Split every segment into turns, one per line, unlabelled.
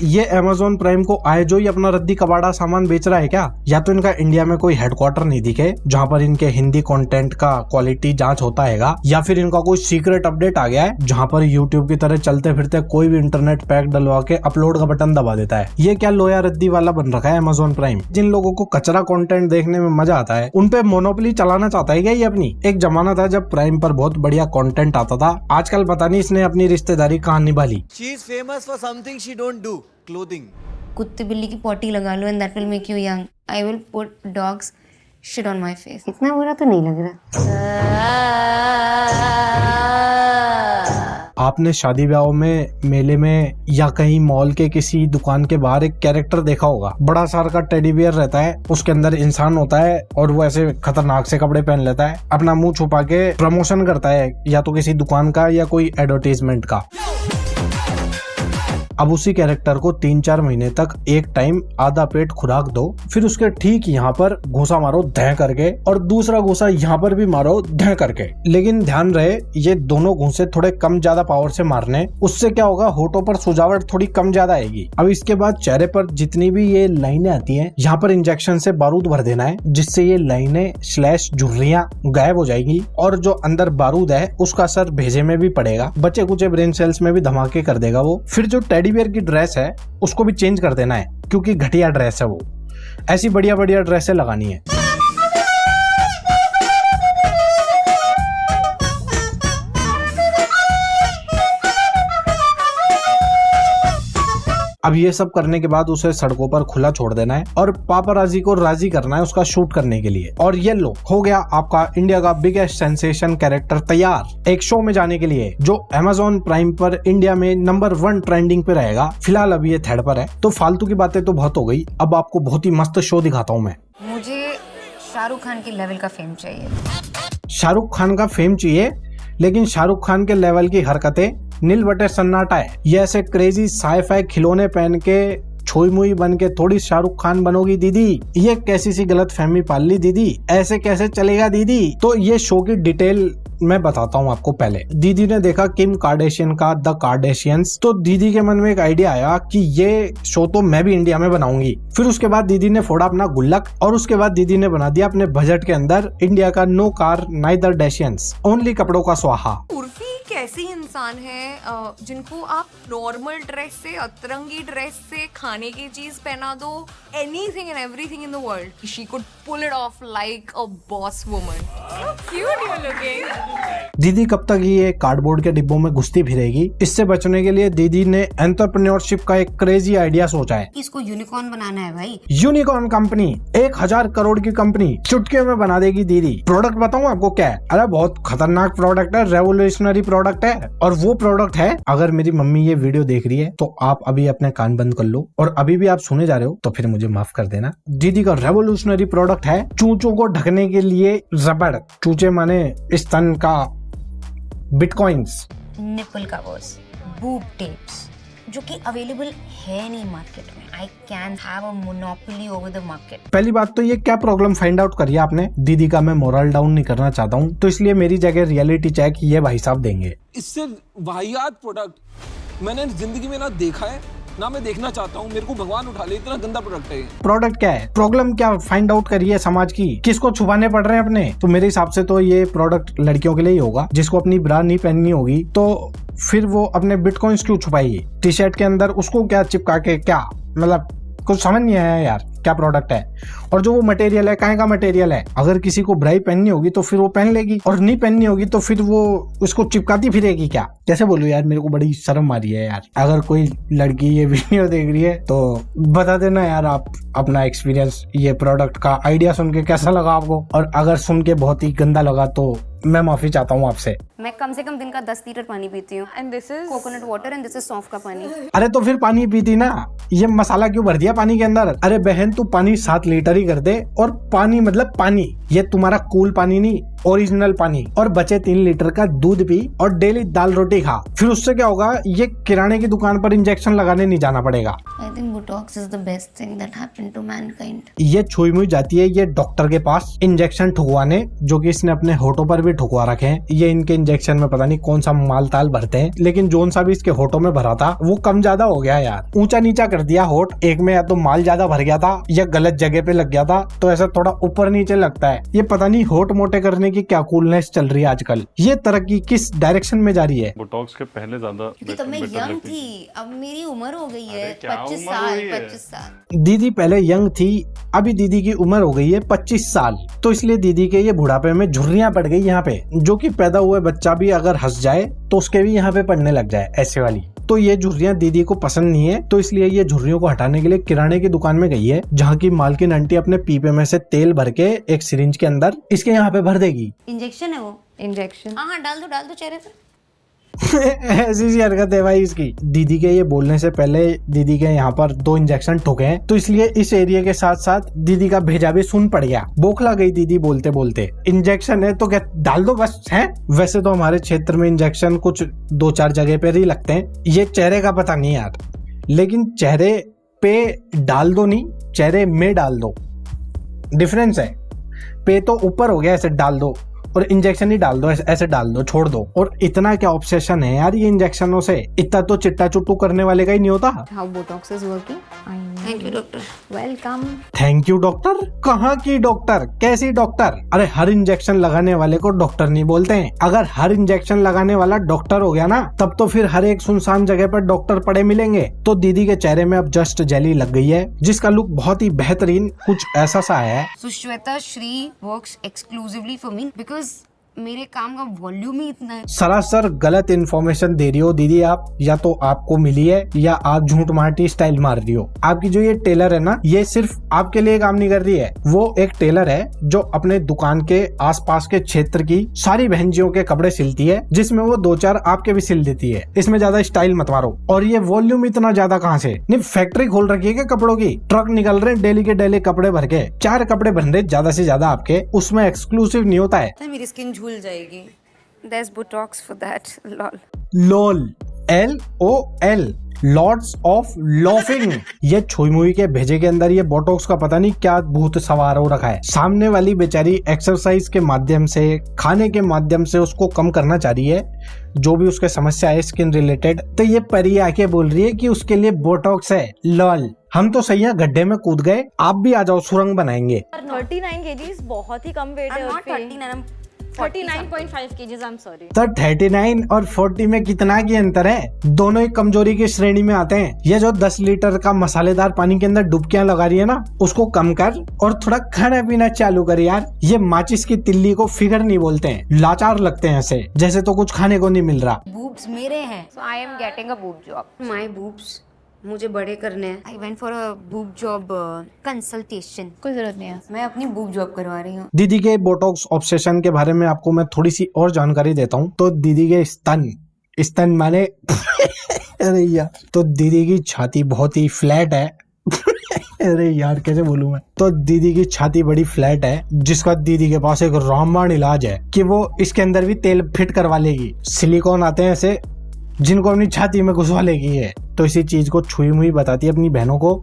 ये Amazon prime को आए जो ही अपना रद्दी कबाड़ा सामान बेच रहा है क्या? या तो इनका इंडिया में कोई हेडक्वार्टर नहीं दिखे जहाँ पर इनके हिंदी कंटेंट का क्वालिटी जांच होता है, या फिर इनका कोई सीक्रेट अपडेट आ गया है जहाँ पर यूट्यूब की तरह चलते फिरते कोई भी इंटरनेट पैक डलवा के अपलोड का बटन दबा देता है। ये क्या लोया रद्दी वाला बन रखा है अमेज़न प्राइम? जिन लोगों को कचरा कंटेंट देखने में मजा आता है उन पे मोनोपोली चलाना चाहता है क्या ये अपनी? एक जमाना था जब प्राइम पर बहुत बढ़िया कंटेंट आता था, आजकल पता नहीं इसने अपनी रिश्तेदारी कहाँ निभाली।
She is famous for something she don't do, clothing.
कुत्ते बिल्ली की पॉटी लगा लो and that will make you young. I will put dog's shit on my face.
इतना बुरा तो नहीं लग रहा।
आपने शादी ब्याह में, मेले में या कहीं मॉल के किसी दुकान के बाहर एक कैरेक्टर देखा होगा, बड़ा सार का टेडी बियर रहता है, उसके अंदर इंसान होता है और वो ऐसे खतरनाक से कपड़े पहन लेता है, अपना मुंह छुपा के प्रमोशन करता है या तो किसी दुकान का या कोई एडवर्टीजमेंट का। अब उसी कैरेक्टर को 3-4 महीने तक एक टाइम आधा पेट खुराक दो, फिर उसके ठीक यहाँ पर घूसा मारो धै करके और दूसरा घूसा यहाँ पर भी मारो धै करके। लेकिन ध्यान रहे ये दोनों घूसे थोड़े कम ज्यादा पावर से मारने, उससे क्या होगा होठों पर सुजावट थोड़ी कम ज्यादा आएगी। अब इसके बाद चेहरे पर जितनी भी ये लाइनें आती हैं यहाँ पर इंजेक्शन से बारूद भर देना है, जिससे ये लाइनें स्लैश झुर्रियां गायब हो जाएगी और जो अंदर बारूद है उसका असर भेजे में भी पड़ेगा, बचे कुचे ब्रेन सेल्स में भी धमाके कर देगा वो। फिर जो टेडी बियर की ड्रेस है उसको भी चेंज कर देना है क्योंकि घटिया ड्रेस है वो, ऐसी बढ़िया बढ़िया ड्रेसें लगानी है। अब ये सब करने के बाद उसे सड़कों पर खुला छोड़ देना है और पापाराजी को राजी करना है उसका शूट करने के लिए। और ये लो हो गया आपका इंडिया का बिगेस्ट सेंसेशन कैरेक्टर तैयार एक शो में जाने के लिए जो अमेज़न प्राइम पर इंडिया में नंबर 1 ट्रेंडिंग पे रहेगा। फिलहाल अभी ये थर्ड पर है। तो फालतू की बातें तो बहुत हो गई, अब आपको बहुत ही मस्त शो दिखाता हूँ मैं।
मुझे शाहरुख खान के लेवल का फेम चाहिए।
शाहरुख खान का फेम चाहिए, लेकिन शाहरुख खान के लेवल की हरकतें नील बटे सन्नाटा है। ये ऐसे क्रेजी साई-फाई खिलौने पहन के छुई मुई बन के थोड़ी शाहरुख खान बनोगी दीदी। ये कैसी सी गलत फहमी पाल ली दीदी, ऐसे कैसे चलेगा दीदी? तो ये शो की डिटेल मैं बताता हूँ आपको। पहले दीदी ने देखा किम कार्डेशियन का द कार्डेशियंस, तो दीदी के मन में एक आइडिया आया कि ये शो तो मैं भी इंडिया में बनाऊंगी। फिर उसके बाद दीदी ने फोड़ा अपना गुल्लक और उसके बाद दीदी ने बना दिया अपने बजट के अंदर इंडिया का नो कार नाइदर डैशियंस, ओनली कपड़ों का स्वाहा।
उर्फी कैसी इंसान है जिनको आप नॉर्मल ड्रेस से, अतरंगी ड्रेस से, खाने की चीज पहना दो, anything and everything in the world, she could pull it off like a boss woman. Cute you looking.
दीदी कब तक ये कार्डबोर्ड के डिब्बों में घुसती फिरेगी? इससे बचने के लिए दीदी ने एंटरप्रेन्योरशिप का एक क्रेजी आइडिया सोचा है।
इसको यूनिकॉर्न बनाना है भाई।
यूनिकॉर्न कंपनी, 1000 करोड़ की कंपनी चुटकी में बना देगी दीदी। प्रोडक्ट बताऊं आपको क्या है? अरे बहुत खतरनाक प्रोडक्ट है, रेवोल्यूशनरी प्रोडक्ट है। और वो प्रोडक्ट है, अगर मेरी मम्मी ये वीडियो देख रही है तो आप अभी अपने कान बंद कर लो, और अभी भी आप सुने जा रहे हो तो फिर मुझे माफ कर देना। दीदी का रेवोल्यूशनरी प्रोडक्ट है चूचों को ढकने के लिए रबड़। चूचे माने स्तन का bitcoins,
nipple covers, boob tapes, जो कि अवेलेबल है नहीं मार्केट में। I can have a monopoly over the market.
पहली बात तो ये क्या प्रॉब्लम फाइंड आउट करिए आपने? दीदी का मैं मोरल डाउन नहीं करना चाहता हूँ, तो इसलिए मेरी जगह रियलिटी चेक ये भाई साहब देंगे।
इससे वाहियात प्रोडक्ट मैंने जिंदगी में ना देखा है ना मैं देखना चाहता हूँ। मेरे को भगवान उठा ले, इतना गंदा प्रोडक्ट है ये।
प्रोडक्ट क्या है, प्रॉब्लम क्या फाइंड आउट करिए समाज की, किसको छुपाने पड़ रहे हैं अपने? तो मेरे हिसाब से तो ये प्रोडक्ट लड़कियों के लिए ही होगा, जिसको अपनी ब्रा नहीं पहननी होगी तो फिर वो अपने बिटकॉइंस क्यों छुपाएगी टी शर्ट के अंदर? उसको क्या चिपका के, क्या मतलब कुछ समझ नहीं आया यार क्या प्रोडक्ट है। और जो वो मटेरियल है, काहे का मटेरियल है? अगर किसी को ब्राई पहननी होगी तो फिर वो पहन लेगी, और नहीं पहननी होगी तो फिर वो उसको चिपकाती फिरेगी क्या? कैसे बोलूं यार, मेरे को बड़ी शर्म आ रही है यार। अगर कोई लड़की ये वीडियो देख रही है तो बता देना यार आप अपना एक्सपीरियंस, ये प्रोडक्ट का आइडिया सुन के कैसा लगा आपको, और अगर सुन के बहुत ही गंदा लगा तो मैं माफी चाहता हूँ आपसे।
मैं कम से कम दिन का 10 लीटर पानी पीती हूँ।
And this is
coconut water and this is सौंफ का पानी।
अरे तो फिर पानी पीती ना, ये मसाला क्यों भर दिया पानी के अंदर? अरे बहन तू पानी 7 लीटर ही कर दे, और पानी मतलब पानी, ये तुम्हारा कूल पानी नहीं, ओरिजिनल पानी और बचे 3 लीटर का दूध पी और डेली दाल रोटी खा। फिर उससे क्या होगा, ये किराने की दुकान पर इंजेक्शन लगाने नहीं जाना पड़ेगा।
I think Botox is the best thing that happened to mankind.
ये छुई मुई जाती है ये डॉक्टर के पास इंजेक्शन ठुकवाने, जो कि इसने अपने होठों पर भी ठुकवा रखे हैं। ये इनके इंजेक्शन में पता नहीं कौन सा माल ताल भरते हैं, लेकिन जोन सा भी इसके होठों में भरा था वो कम ज्यादा हो गया यार, ऊंचा नीचा कर दिया होठ। एक में या तो माल ज्यादा भर गया था या गलत जगह पे लग गया था, तो ऐसा थोड़ा ऊपर नीचे लगता है। ये पता नहीं होठ मोटे करने की क्या कूलनेस चल रही है आजकल। ये तरक्की किस डायरेक्शन में जा रही है?
बोटॉक्स के पहले ज्यादा
क्योंकि तब मैं यंग थी, अब मेरी उम्र हो गई है 25 साल।
दीदी पहले यंग थी, अभी दीदी की उम्र हो गई है 25 साल, तो इसलिए दीदी के ये बुढ़ापे में झुर्रियां पड़ गई यहाँ पे, जो कि पैदा हुए बच्चा भी अगर हंस जाए तो उसके भी यहाँ पे पड़ने लग जाए ऐसे वाली। तो ये झुर्रियां दीदी को पसंद नहीं है, तो इसलिए ये झुर्रियों को हटाने के लिए किराने की दुकान में गई है, जहाँ की मालकिन आंटी अपने पीपे में से तेल भर के एक सिरिंज के अंदर इसके यहाँ पे भर देगी।
इंजेक्शन है वो?
इंजेक्शन?
हाँ डाल दो चेहरे पे।
ऐसी सी हरकत है भाई इसकी। दीदी के ये बोलने से पहले दीदी के यहाँ पर 2 इंजेक्शन ठोके हैं, तो इसलिए इस एरिया के साथ साथ दीदी का भेजा भी सुन पड़ गया। बौखला गई दीदी बोलते बोलते। इंजेक्शन है तो क्या डाल दो बस है। वैसे तो हमारे क्षेत्र में इंजेक्शन कुछ 2-4 जगह पे ही लगते हैं, ये चेहरे का पता नहीं यार, लेकिन चेहरे पे डाल दो नहीं, चेहरे में डाल दो, डिफरेंस है। पे तो ऊपर हो गया, ऐसे डाल दो, और इंजेक्शन ही डाल दो, ऐसे डाल दो, छोड़ दो। और इतना क्या ऑब्सेशन है यार ये इंजेक्शनों से, इतना तो चिट्टा चुट्टू करने वाले का ही नहीं होता।
How Botox is working?
Thank you doctor.
Welcome.
Thank you doctor? कहाँ की डॉक्टर, कैसी डॉक्टर? अरे हर इंजेक्शन लगाने वाले को डॉक्टर नहीं बोलते हैं। अगर हर इंजेक्शन लगाने वाला डॉक्टर हो गया ना, तब तो फिर हर एक सुनसान जगह पर डॉक्टर पड़े मिलेंगे। तो दीदी के चेहरे में अब जस्ट जेली लग गई है, जिसका लुक बहुत ही बेहतरीन कुछ ऐसा सा है।
Sushweta Shree works exclusively for me because मेरे काम का वॉल्यूम ही इतना है।
सरासर गलत इन्फॉर्मेशन दे रही हो दीदी आप, या तो आपको मिली है या आप झूठ मारती स्टाइल मार रही हो। आपकी जो ये टेलर है ना, ये सिर्फ आपके लिए काम नहीं कर रही है, वो एक टेलर है जो अपने दुकान के आसपास के क्षेत्र की सारी बहनजियों के कपड़े सिलती है, जिसमें वो 2-4 आपके भी सिल देती है। इसमें ज्यादा स्टाइल मत मारो। और ये वॉल्यूम इतना ज्यादा कहाँ से? नहीं फैक्ट्री खोल रखी है क्या कपड़ों की? ट्रक निकल रहे डेली के डेली कपड़े भर के, 4 कपड़े बन रहे ज्यादा से ज्यादा आपके, उसमें एक्सक्लूसिव नहीं होता है।
मेरी स्किन झूल जाएगी। There's Botox for that. lol.
Lol, LOL, lords of laughing. ये छुई मुई के भेजे के अंदर ये बोटॉक्स का पता नहीं क्या भूत सवार हो रखा है। सामने वाली बेचारी एक्सरसाइज के माध्यम से, खाने के माध्यम से उसको कम करना चाह रही है, जो भी उसके समस्या है स्किन रिलेटेड। तो ये परी आके बोल रही है कि उसके लिए बोटॉक्स है। लॉल, हम तो सही है गड्ढे में कूद गए, आप भी आ जाओ, सुरंग बनाएंगे।
39 kgs बहुत ही कम वेट है।
I'm not 39, I'm
39.5 kgs, I'm sorry.
तो 39 और 40 में कितना की अंतर है? दोनों ही कमजोरी की श्रेणी में आते हैं। ये जो 10 लीटर का मसालेदार पानी के अंदर डुबकियां लगा रही है ना, उसको कम कर और थोड़ा खाना पीना चालू कर यार। ये माचिस की तिल्ली को फिगर नहीं बोलते हैं, लाचार लगते हैं ऐसे, जैसे तो कुछ खाने को नहीं मिल रहा।
बूब्स मेरे हैं,
So I am getting a boob job.
my boobs मुझे बड़े करने हैं।
I went for a boob job consultation.
कोई जरूरत नहीं है।
मैं अपनी बूब जॉब करवा रही हूँ।
दीदी के बोटॉक्स ऑब्सेशन के बारे में आपको मैं थोड़ी सी और जानकारी देता हूँ। तो दीदी के स्तन माने अरे यार, तो दीदी की छाती बहुत ही फ्लैट है। अरे यार कैसे बोलूं मैं। तो दीदी की छाती बड़ी फ्लैट है, जिसका दीदी के पास एक रामबाण इलाज है कि वो इसके अंदर भी तेल फिट करवा लेगी। सिलिकॉन आते हैं ऐसे, जिनको अपनी छाती में घुसवा लेगी है। तो इसी चीज को छुई मुई बताती है अपनी बहनों को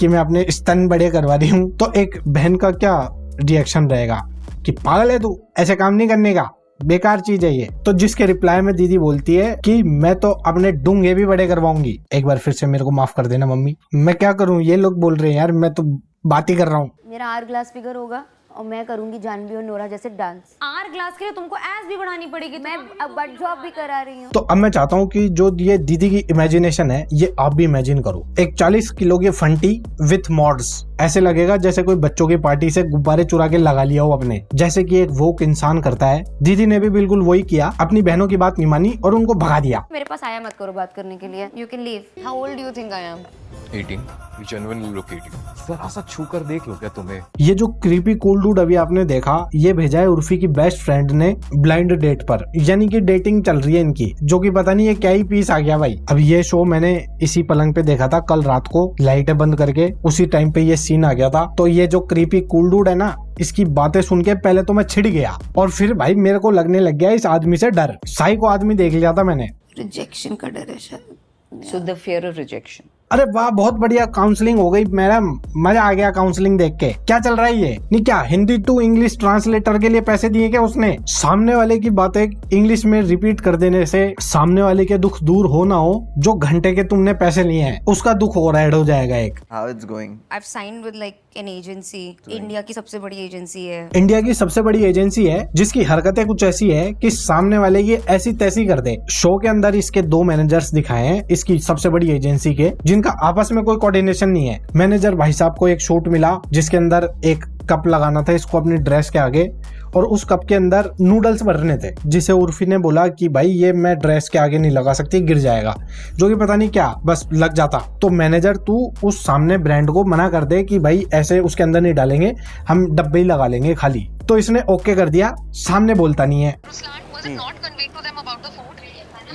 कि मैं अपने स्तन बड़े करवा रही हूँ। तो एक बहन का क्या रिएक्शन रहेगा कि पागल है तू, ऐसे काम नहीं करने का, बेकार चीज है ये। तो जिसके रिप्लाई में दीदी बोलती है कि मैं तो अपने डूंगे भी बड़े करवाऊंगी। एक बार फिर से मेरे को माफ कर देना मम्मी, मैं क्या करूँ, ये लोग बोल रहे हैं यार, मैं तो बात ही कर रहा हूँ।
मेरा आर ग्लास फिगर होगा और मैं करूंगी जानवी और नोरा जैसे डांस।
आर ग्लास के लिए तुमको एस भी बढ़ानी पड़ेगी।
मैं अब बट जॉब भी करा रही हूँ।
तो अब मैं चाहता हूँ कि जो ये दीदी की इमेजिनेशन है, ये आप भी इमेजिन करो। एक 40 किलो की फंटी विथ मॉड्स, ऐसे लगेगा जैसे कोई बच्चों की पार्टी से गुब्बारे चुरा के लगा लिया हो अपने, जैसे कि एक वोक इंसान करता है। दीदी ने भी बिल्कुल वही किया, अपनी बहनों की बात नहीं मानी और उनको भगा दिया।
मेरे पास आया मत करो बात करने के लिए। You can leave.
How old do you think I am?
18. You genuinely look 18. जरा सा छू कर देख लो क्या तुम्हें?
ये जो क्रीपी कूल डूड अभी आपने देखा, ये भेजा है उर्फी की बेस्ट फ्रेंड ने ब्लाइंड डेट पर, यानी कि डेटिंग चल रही है इनकी, जो कि पता नहीं ये क्या ही पीस आ गया भाई। अब ये शो मैंने इसी पलंग पे देखा था कल रात को, लाइटें बंद करके, उसी टाइम पे ये सीन आ गया था। तो ये जो क्रीपी कूल डूड है ना, इसकी बातें सुन के पहले तो मैं छिड़ गया, और फिर भाई मेरे को लगने लग गया इस आदमी से डर। साइको आदमी देख लिया था मैंने।
रिजेक्शन का डर है शायद।
So the fear of rejection.
अरे वाह, बहुत बढ़िया काउंसलिंग हो गई मैडम, मजा आ गया काउंसलिंग देख के। क्या चल रहा है ये? नहीं क्या हिंदी टू इंग्लिश ट्रांसलेटर के लिए पैसे दिए क्या उसने? सामने वाले की बातें इंग्लिश में रिपीट कर देने से सामने वाले के दुख दूर हो ना हो, जो घंटे के तुमने पैसे लिए हैं उसका दुख और ऐड हो जाएगा एक।
How it's going?
I've signed with like an agency, India की सबसे बड़ी एजेंसी है।
इंडिया की सबसे बड़ी एजेंसी है जिसकी हरकतें कुछ ऐसी है कि सामने वाले की ऐसी तैसी कर दे। शो के अंदर इसके 2 मैनेजर्स दिखाए हैं इसकी सबसे बड़ी एजेंसी के, जिनका आपस में कोई कोऑर्डिनेशन नहीं है। मैनेजर भाई साहब को एक शूट मिला जिसके अंदर एक कप लगाना था इसको अपनी ड्रेस के आगे, और उस कप के अंदर नूडल्स भरने थे, जिसे उर्फी ने बोला कि भाई ये मैं ड्रेस के आगे नहीं लगा सकती, गिर जाएगा, जो कि पता नहीं क्या बस लग जाता। तो मैनेजर तू उस सामने ब्रांड को मना कर दे कि भाई ऐसे उसके अंदर नहीं डालेंगे, हम डब्बे ही लगा लेंगे खाली। तो इसने ओके कर दिया, सामने बोलता नहीं है।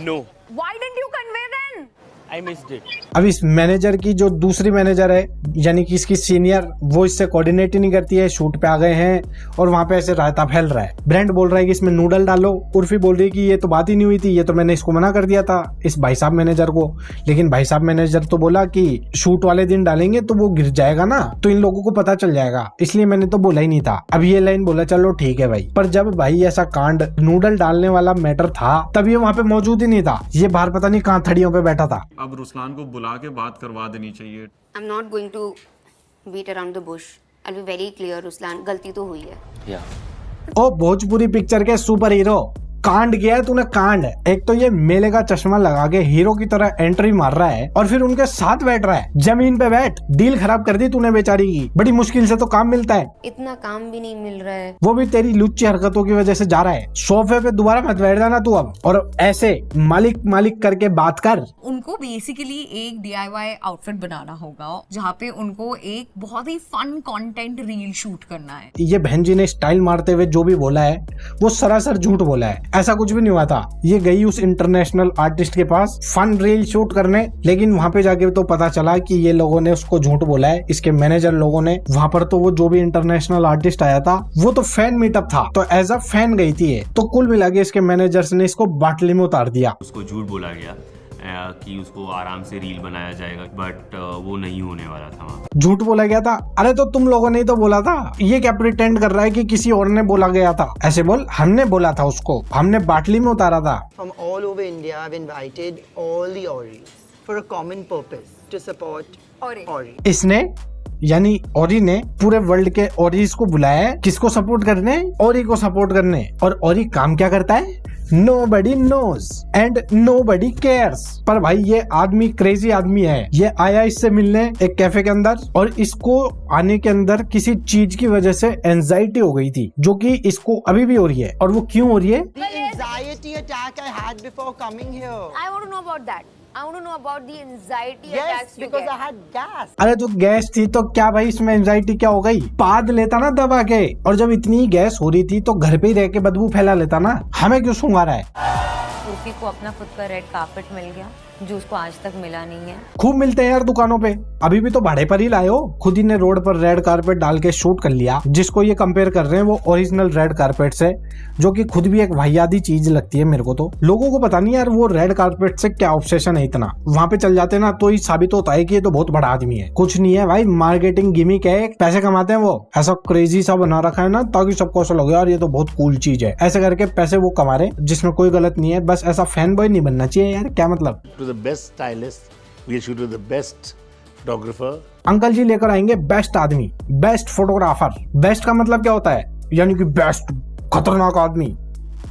No,
Why didn't you convey then?
I missed it.
अब इस मैनेजर की जो दूसरी मैनेजर है, यानी कि इसकी सीनियर, वो इससे कोऑर्डिनेट ही नहीं करती है। शूट पे आ गए हैं और वहां पे ऐसे रायता फैल रहा है। ब्रांड बोल रहा है कि इसमें नूडल डालो, उर्फी बोल रही है कि ये तो बात ही नहीं हुई थी, ये तो मैंने इसको मना कर दिया था इस भाई साहब मैनेजर को। लेकिन भाई साहब मैनेजर तो बोला कि शूट वाले दिन डालेंगे तो वो गिर जाएगा ना, तो इन लोगों को पता चल जाएगा, इसलिए मैंने तो बोला ही नहीं था। अब ये लाइन बोला चलो ठीक है भाई, पर जब भाई ऐसा कांड नूडल डालने वाला मैटर था तब ये वहाँ पे मौजूद ही नहीं था, ये बाहर पता नहीं कहाँ थड़ियों पे बैठा था।
अब रुस्लान को बुला के बात करवा देनी चाहिए।
I'm not going to beat around the bush. I'll be very clear, Ruslan, गलती तो हुई है।
ओ भोजपुरी पिक्चर के सुपर हीरो, कांड किया है तूने कांड। एक तो ये मेले का चश्मा लगा के हीरो की तरह एंट्री मार रहा है और फिर उनके साथ बैठ रहा है। जमीन पे बैठ, डील खराब कर दी तूने बेचारी की। बड़ी मुश्किल से तो काम मिलता है,
इतना काम भी नहीं मिल रहा है,
वो भी तेरी लुच्ची हरकतों की वजह से जा रहा है। सोफे पे दोबारा मत बैठ जाना तू अब, और ऐसे मालिक मालिक करके बात कर।
उनको बेसिकली एक DIY आउटफिट बनाना होगा जहाँ पे उनको एक बहुत ही फन कंटेंट रील शूट करना है।
ये बहन जी ने स्टाइल मारते हुए जो भी बोला है वो सरासर झूठ बोला है, ऐसा कुछ भी नहीं हुआ था। ये गई उस इंटरनेशनल आर्टिस्ट के पास फन रील शूट करने, लेकिन वहाँ पे जाके तो पता चला कि ये लोगों ने उसको झूठ बोला है, इसके मैनेजर लोगों ने। वहाँ पर तो वो जो भी इंटरनेशनल आर्टिस्ट आया था वो तो फैन मीटअप था, तो एज अ फैन गई थी ये। तो कुल मिला के इसके मैनेजर्स ने इसको बाटली में उतार दिया।
उसको झूठ बोला गया कि उसको आराम से रील बनाया जाएगा, बट वो नहीं होने वाला था वहाँ।
झूठ बोला गया था? अरे तो तुम लोगों ने ही तो बोला था। ये क्या प्रिटेंड कर रहा है कि किसी और ने बोला गया था? ऐसे बोल, हमने बोला था उसको, हमने बाटली में उतारा था।
From all over India, I've invited all the Auris for a common purpose to support Ori.
इसने यानी ओरी ने पूरे वर्ल्ड के ओरीज को बुलाया है, किसको सपोर्ट करने? ओरी को सपोर्ट करने। और ओरी काम क्या करता है? Nobody knows and nobody cares। पर भाई ये आदमी क्रेजी आदमी है। ये आया इससे मिलने एक कैफे के अंदर, और इसको आने के अंदर किसी चीज की वजह से एंजाइटी हो गई थी, जो कि इसको अभी भी हो रही है। और वो क्यों हो रही है?
The anxiety attack I had before coming here.
I want to know about that. I want to know about the anxiety
Yes,
attacks you
because
get.
I had gas.
अरे तो गैस थी तो क्या भाई, इसमें एंजाइटी क्या हो गई? पाद लेता ना दबा के, और जब इतनी गैस हो रही थी तो घर पे ही रह के बदबू फैला लेता ना, हमें क्यों सूंघा रहा है?
उर्फी को अपना खुद का रेड कार्पेट मिल गया, जो उसको आज तक मिला नहीं है।
खूब मिलते हैं यार दुकानों पे, अभी भी तो भाड़े पर ही लाए हो। खुद ही ने रोड पर रेड कारपेट डाल के शूट कर लिया। जिसको ये कंपेयर कर रहे हैं वो ओरिजिनल रेड कारपेट से, जो कि खुद भी एक वाहियाती चीज लगती है मेरे को। तो लोगों को पता नहीं यार वो रेड कारपेट से क्या ऑब्सेशन है इतना। वहाँ पे चल जाते ना तो ही साबित होता है कि ये तो बहुत बड़ा आदमी है। कुछ नहीं है भाई, मार्केटिंग गिमिक है, पैसे कमाते हैं वो। ऐसा क्रेजी सा बना रखा है ना ताकि सबको ऐसा लगे यार ये तो बहुत कूल चीज है। ऐसे करके पैसे वो कमा रहे, जिसमें कोई गलत नहीं है। बस ऐसा फैन बॉय नहीं बनना चाहिए यार, क्या मतलब।
To the best stylist, we'll shoot with the best photographer.
Uncle ji लेकर आएंगे बेस्ट आदमी, बेस्ट फोटोग्राफर। बेस्ट का मतलब क्या होता है? यानी कि बेस्ट, खतरनाक आदमी,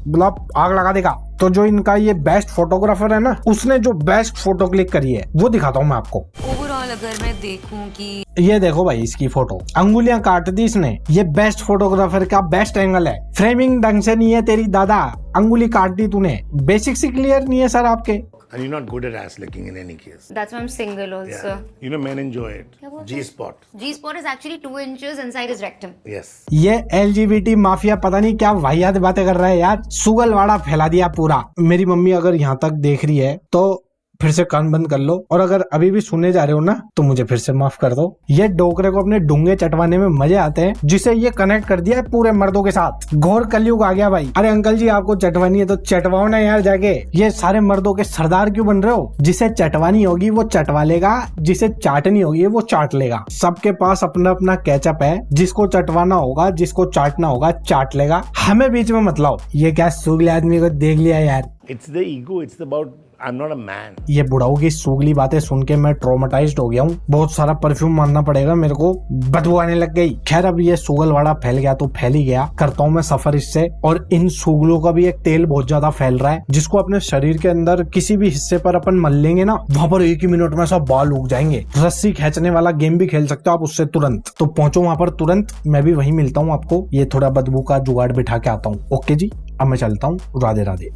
मतलब आग लगा देगा। तो जो इनका ये बेस्ट फोटोग्राफर है ना, उसने जो बेस्ट फोटो क्लिक करी है वो दिखाता हूँ मैं आपको।
ओवरऑल अगर मैं देखूं कि
ये देखो भाई इसकी फोटो, अंगुलियां काट दी इसने। ये बेस्ट फोटोग्राफर का बेस्ट एंगल है। फ्रेमिंग ढंग से नहीं है तेरी दादा, अंगुली काट दी तूने। बेसिक से क्लियर नहीं है सर आपके?
And you're not good at ass licking in any case.
That's why I'm single also.
Yeah. You know, men enjoy it.
क्या बोलते
G-spot.
G-spot is actually 2 inches inside his rectum.
Yes.
ये LGBT mafia पता नहीं क्या वाहियात बातें कर रहा है यार, सुगलवाड़ा फैला दिया पूरा। मेरी मम्मी अगर यहाँ तक देख रही है तो फिर से कान बंद कर लो, और अगर अभी भी सुनने जा रहे हो ना तो मुझे फिर से माफ कर दो। ये डोकरे को अपने डूंगे चटवाने में मजे आते हैं, जिसे ये कनेक्ट कर दिया है पूरे मर्दों के साथ। घोर कलयुग आ गया भाई। अरे अंकल जी आपको चटवानी है तो चटवाओ ना यार जाके। ये सारे मर्दों के सरदार क्यों बन रहे हो? जिसे चटवानी होगी वो चटवा लेगा, जिसे चाटनी होगी वो चाट लेगा। सबके पास अपना अपना कैचअप है, जिसको चटवाना होगा जिसको चाटना होगा चाट लेगा। हमें बीच में मत लाओ। ये क्या सूगले आदमी को देख लिया यार।
It's the ego. It's about I'm not a man.
ये बुढ़ाओं की सूगली बातें सुन के मैं ट्रॉमेटाइज्ड हो गया हूँ। बहुत सारा परफ्यूम मारना पड़ेगा मेरे को, बदबू आने लग गई। खैर अब ये सूगलवाड़ा फैल गया तो फैल ही गया, करता हूँ मैं सफर इससे। और इन सूगलों का भी एक तेल बहुत ज्यादा फैल रहा है, जिसको अपने शरीर के अंदर किसी भी हिस्से पर अपन मल लेंगे ना, वहां पर 1 ही मिनट में सब बाल उग जाएंगे। रस्सी खींचने वाला गेम भी खेल सकते हो आप उससे तुरंत। तो पहुंचो वहां पर तुरंत, मैं भी वहीं मिलता हूँ आपको। ये थोड़ा बदबू का जुगाड़ बिठा के आता हूँ। ओके जी, अब मैं चलता हूँ। राधे राधे।